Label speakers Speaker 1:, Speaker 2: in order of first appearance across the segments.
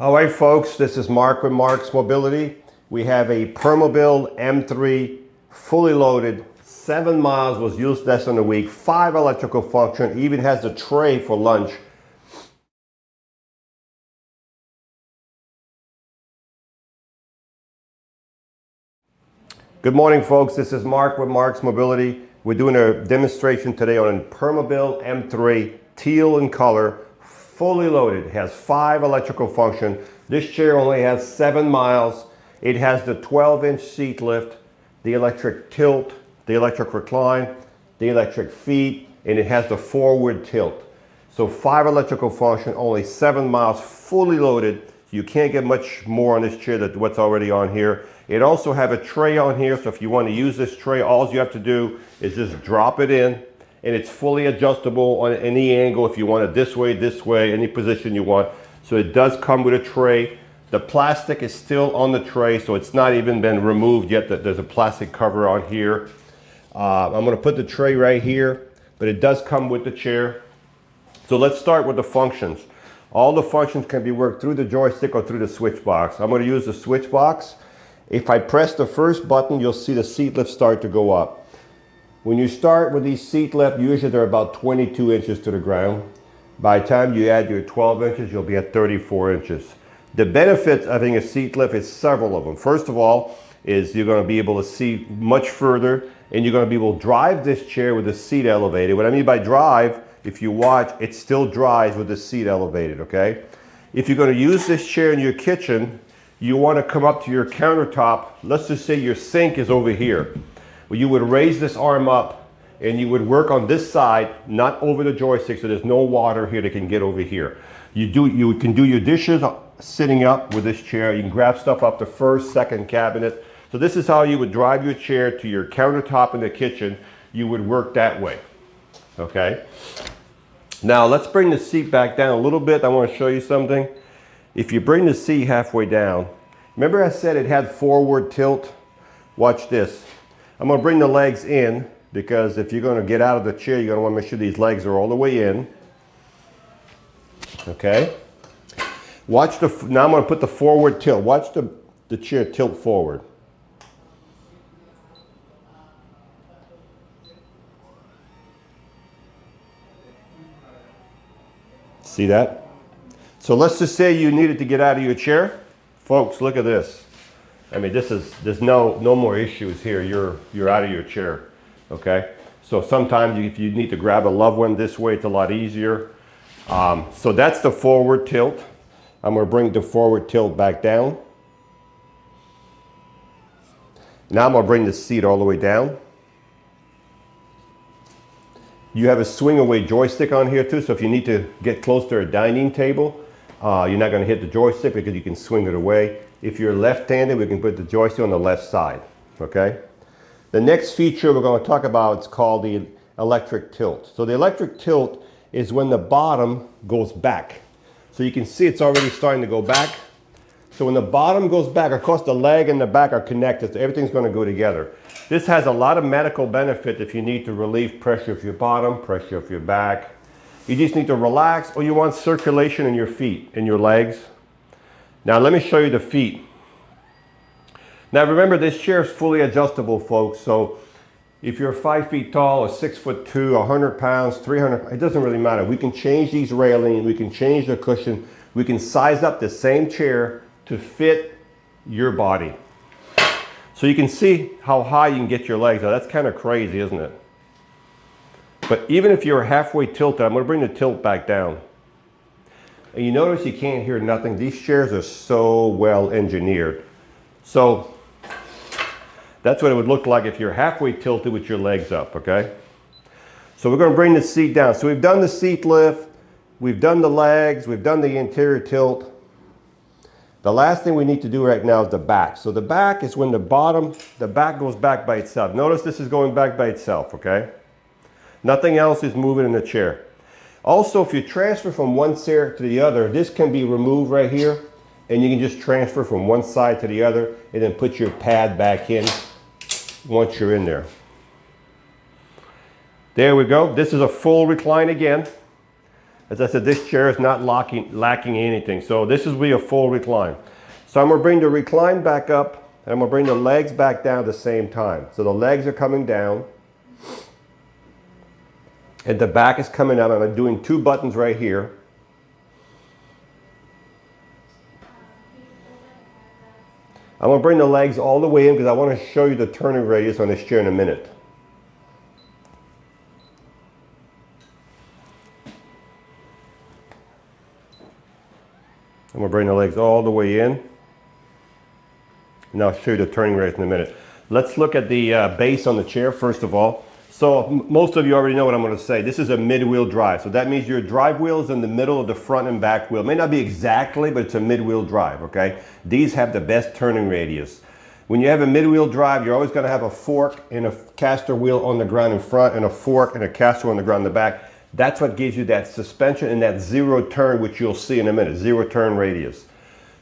Speaker 1: All right, folks, this is Marc with Marcs Mobility. We have a Permobil M3 fully loaded, 7 miles, was used less than a week, 5 electrical function, even has a tray for lunch. Good morning, folks. This is Marc with Marcs Mobility. We're doing a demonstration today on a Permobil M3, teal in color, fully loaded. It has 5 electrical function. This chair only has 7 miles. It has the 12-inch seat lift, the electric tilt, the electric recline, the electric feet, and it has the forward tilt. So 5 electrical function, only 7 miles, fully loaded. You can't get much more on this chair than what's already on here. It also have a tray on here, so if you want to use this tray, all you have to do is just drop it in, and it's fully adjustable on any angle if you want it this way, any position you want. So it does come with a tray. The plastic is still on the tray, so it's not even been removed yet. There's a plastic cover on here. I'm going to put the tray right here, but it does come with the chair. So let's start with the functions. All the functions can be worked through the joystick or through the switch box. I'm going to use the switch box. If I press the first button, you'll see the seat lift start to go up. When you start with these seat lift, usually they're about 22 inches to the ground. By the time you add your 12 inches, you'll be at 34 inches. The benefits of having a seat lift is several of them. First of all, is you're going to be able to see much further, and you're going to be able to drive this chair with the seat elevated. What I mean by drive, if you watch, it still drives with the seat elevated, okay? If you're going to use this chair in your kitchen, you want to come up to your countertop. Let's just say your sink is over here. Well, you would raise this arm up and you would work on this side, not over the joystick, so there's no water here that can get over here. You can do your dishes sitting up with this chair. You can grab stuff up the first, second cabinet. So this is how you would drive your chair to your countertop in the kitchen. You would work that way, okay? Now let's bring the seat back down a little bit. I want to show you something. If you bring the seat halfway down, remember I said it had forward tilt? Watch this. I'm going to bring the legs in, because if you're going to get out of the chair, you're going to want to make sure these legs are all the way in. Okay? Watch now I'm going to put the forward tilt. Watch the chair tilt forward. See that? So let's just say you needed to get out of your chair. Folks, look at this. I mean, there's no more issues here. You're out of your chair, okay? So sometimes if you need to grab a loved one this way, it's a lot easier. So that's the forward tilt. I'm going to bring the forward tilt back down. Now I'm going to bring the seat all the way down. You have a swing away joystick on here too, so if you need to get close to a dining table, you're not going to hit the joystick because you can swing it away. If you're left-handed, we can put the joystick on the left side, okay? The next feature we're going to talk about is called the electric tilt. So the electric tilt is when the bottom goes back. So you can see it's already starting to go back. So when the bottom goes back, of course the leg and the back are connected, so everything's going to go together. This has a lot of medical benefit if you need to relieve pressure of your bottom, pressure of your back. You just need to relax, or you want circulation in your feet, in your legs. Now let me show you the feet. Now remember, this chair is fully adjustable, folks. So if you're 5 feet tall or 6'2", 100 pounds, 300, it doesn't really matter. We can change these railings, we can change the cushion, we can size up the same chair to fit your body. So you can see how high you can get your legs. Now that's kind of crazy, isn't it? But even if you're halfway tilted, I'm going to bring the tilt back down. And you notice you can't hear nothing. These chairs are so well engineered. So that's what it would look like if you're halfway tilted with your legs up, okay? So we're going to bring the seat down. So we've done the seat lift, we've done the legs, we've done the interior tilt. The last thing we need to do right now is the back. So the back is when the back goes back by itself. Notice this is going back by itself, okay? Nothing else is moving in the chair. Also, if you transfer from one chair to the other, this can be removed right here, and you can just transfer from one side to the other and then put your pad back in once you're in there. There we go. This is a full recline again. As I said, this chair is not lacking anything. So this is a full recline. So I'm gonna bring the recline back up and I'm gonna bring the legs back down at the same time. So the legs are coming down and the back is coming up. I'm doing 2 buttons right here. I'm gonna bring the legs all the way in because I want to show you the turning radius on this chair in a minute. I'm going to bring the legs all the way in. And I'll show you the turning radius in a minute. Let's look at the base on the chair first of all. So most of you already know what I'm going to say. This is a mid-wheel drive. So that means your drive wheel is in the middle of the front and back wheel. It may not be exactly, but it's a mid-wheel drive, okay? These have the best turning radius. When you have a mid-wheel drive, you're always going to have a fork and a caster wheel on the ground in front and a fork and a caster on the ground in the back. That's what gives you that suspension and that 0 turn, which you'll see in a minute, 0 turn radius.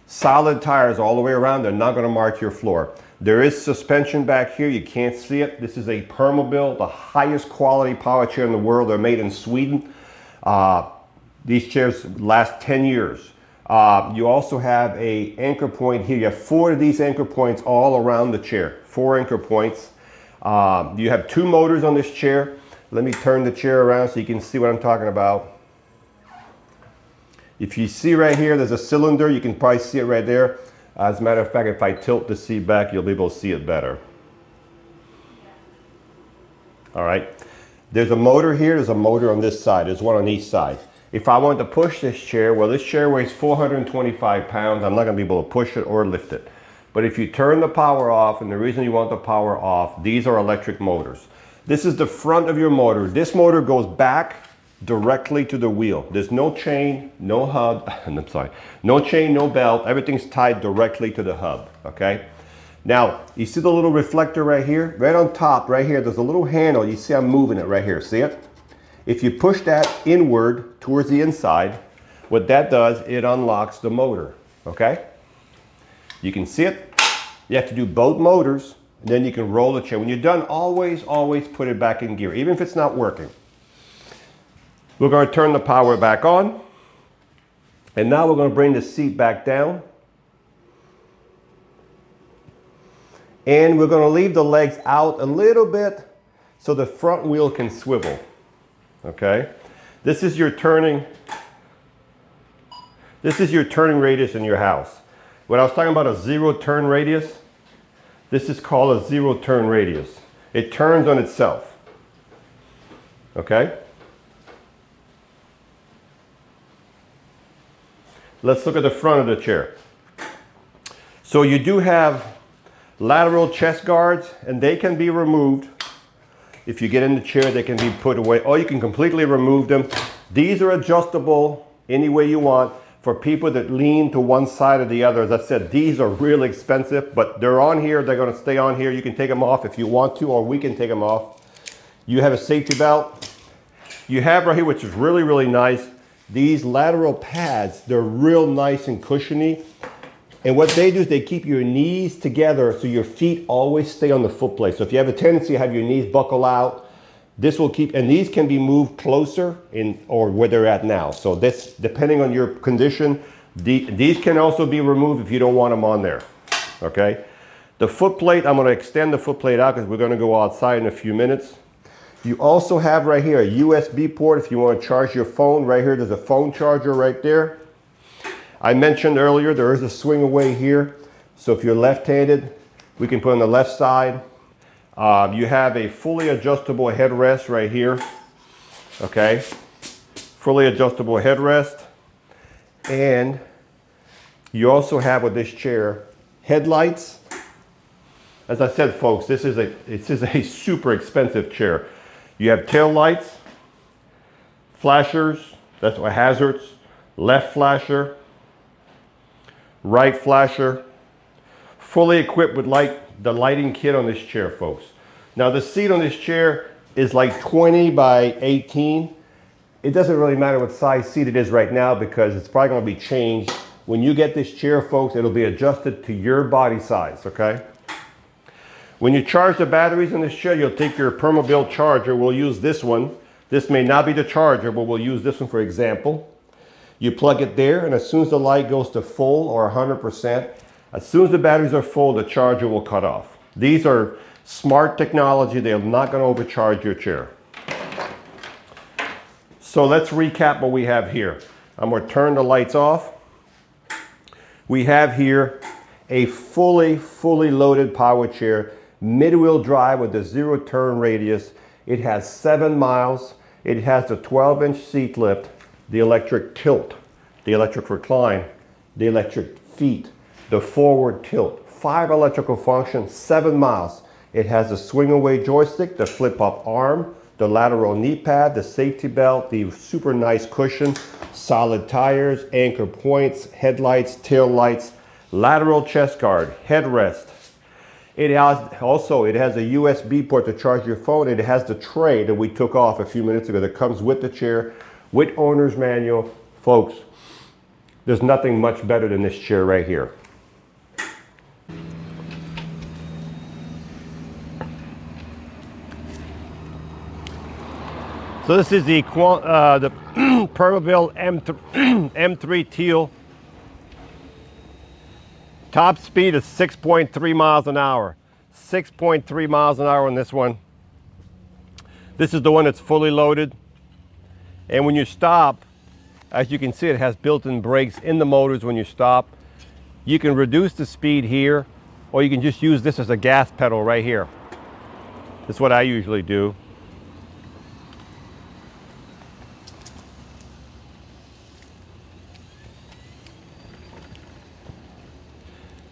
Speaker 1: Solid tires all the way around, they're not going to mark your floor. There is suspension back here, you can't see it. This is a Permobil, the highest quality power chair in the world. They're made in Sweden. These chairs last 10 years. You also have an anchor point here. You have 4 of these anchor points all around the chair, 4 anchor points. You have 2 motors on this chair. Let me turn the chair around so you can see what I'm talking about. If you see right here, there's a cylinder. You can probably see it right there. As a matter of fact, if I tilt the seat back, you'll be able to see it better. All right. There's a motor here. There's a motor on this side. There's one on each side. If I want to push this chair, well, this chair weighs 425 pounds. I'm not going to be able to push it or lift it. But if you turn the power off, and the reason you want the power off, these are electric motors. This is the front of your motor. This motor goes back directly to the wheel. There's no chain, no hub, I'm sorry, no chain, no belt. Everything's tied directly to the hub, okay? Now, you see the little reflector right here? Right on top, right here, there's a little handle. You see I'm moving it right here, see it? If you push that inward towards the inside, what that does, it unlocks the motor, okay? You can see it. You have to do both motors. And then you can roll the chair. When you're done, always put it back in gear, even if it's not working. We're going to turn the power back on. And now we're going to bring the seat back down. And we're going to leave the legs out a little bit so the front wheel can swivel. Okay? This is your turning radius in your house. When I was talking about a 0 turn radius, this is called a 0 turn radius. It turns on itself. Okay? Let's look at the front of the chair. So you do have lateral chest guards, and they can be removed. If you get in the chair, they can be put away, or you can completely remove them. These are adjustable any way you want. For people that lean to one side or the other, as I said, these are really expensive, but they're on here. They're going to stay on here. You can take them off if you want to, or we can take them off. You have a safety belt. You have right here, which is really nice, these lateral pads. They're real nice and cushiony. And what they do is they keep your knees together so your feet always stay on the foot plate. So if you have a tendency to have your knees buckle out, this will keep, and these can be moved closer or where they're at now. So this, depending on your condition, these can also be removed if you don't want them on there, okay? The foot plate, I'm gonna extend the foot plate out because we're gonna go outside in a few minutes. You also have right here a USB port if you want to charge your phone. Right here, there's a phone charger right there. I mentioned earlier, there is a swing away here. So if you're left-handed, we can put on the left side. You have a fully adjustable headrest right here, okay? Fully adjustable headrest. And you also have with this chair headlights. As I said, folks, this is a super expensive chair. You have tail lights, flashers, that's what hazards, left flasher, right flasher, fully equipped with the lighting kit on this chair, folks. Now the seat on this chair is like 20 by 18. It doesn't really matter what size seat it is right now because it's probably going to be changed. When you get this chair, folks, it'll be adjusted to your body size, okay? When you charge the batteries in this chair, you'll take your Permobil charger. We'll use this one This may not be the charger, but we'll use this one for example. You plug it there, and as soon as the light goes to full or 100%, as soon as the batteries are full, the charger will cut off. These are smart technology. They're not going to overcharge your chair. So let's recap what we have here. I'm going to turn the lights off. We have here a fully loaded power chair, mid-wheel drive with a 0 turn radius. It has 7 miles. It has the 12-inch seat lift, the electric tilt, the electric recline, the electric feet, the forward tilt, 5 electrical functions, 7 miles. It has a swing away joystick, the flip up arm, the lateral knee pad, the safety belt, the super nice cushion, solid tires, anchor points, headlights, tail lights, lateral chest guard, headrest. It has a USB port to charge your phone. It has the tray that we took off a few minutes ago that comes with the chair, with owner's manual. Folks, there's nothing much better than this chair right here. So this is the Permobil M3 Teal. Top speed is 6.3 miles an hour. 6.3 miles an hour on this one. This is the one that's fully loaded. And when you stop, as you can see, it has built-in brakes in the motors when you stop. You can reduce the speed here, or you can just use this as a gas pedal right here. That's what I usually do.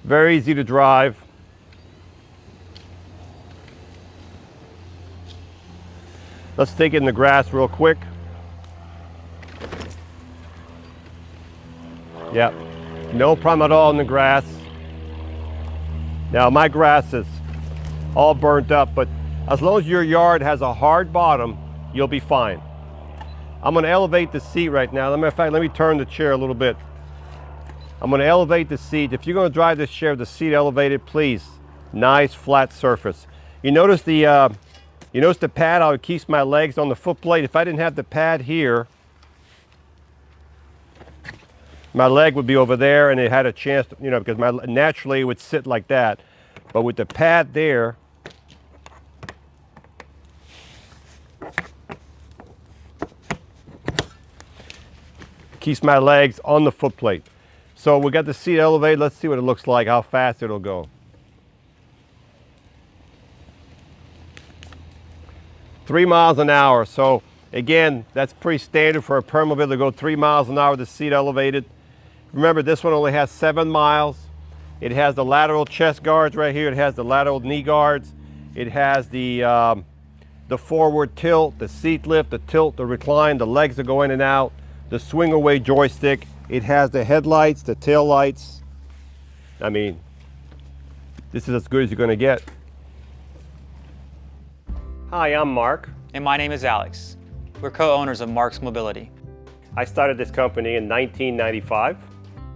Speaker 1: Very easy to drive. Let's take it in the grass real quick. Yep, no problem at all in the grass. Now my grass is all burnt up, but as long as your yard has a hard bottom, you'll be fine. I'm going to elevate the seat right now. As a matter of fact, let me turn the chair a little bit. I'm going to elevate the seat. If you're going to drive this chair with the seat elevated, please, nice flat surface. You notice the pad how it keeps my legs on the foot plate. If I didn't have the pad here, my leg would be over there, and it had a chance to, because naturally it would sit like that. But with the pad there, keeps my legs on the foot plate. So we got the seat elevated. Let's see what it looks like, how fast it'll go. 3 miles an hour. So again, that's pretty standard for a Permobil to go 3 miles an hour with the seat elevated. Remember, this one only has 7 miles. It has the lateral chest guards right here. It has the lateral knee guards. It has the forward tilt, the seat lift, the tilt, the recline, the legs that go in and out, the swing away joystick. It has the headlights, the tail lights. I mean, this is as good as you're going to get. Hi, I'm Marc.
Speaker 2: And my name is Alex. We're co-owners of Marcs Mobility.
Speaker 1: I started this company in 1995.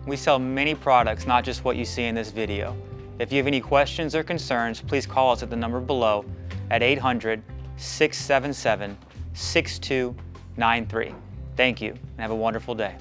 Speaker 2: We sell many products, not just what you see in this video. If you have any questions or concerns, please call us at the number below at 800-677-6293. Thank you, and have a wonderful day.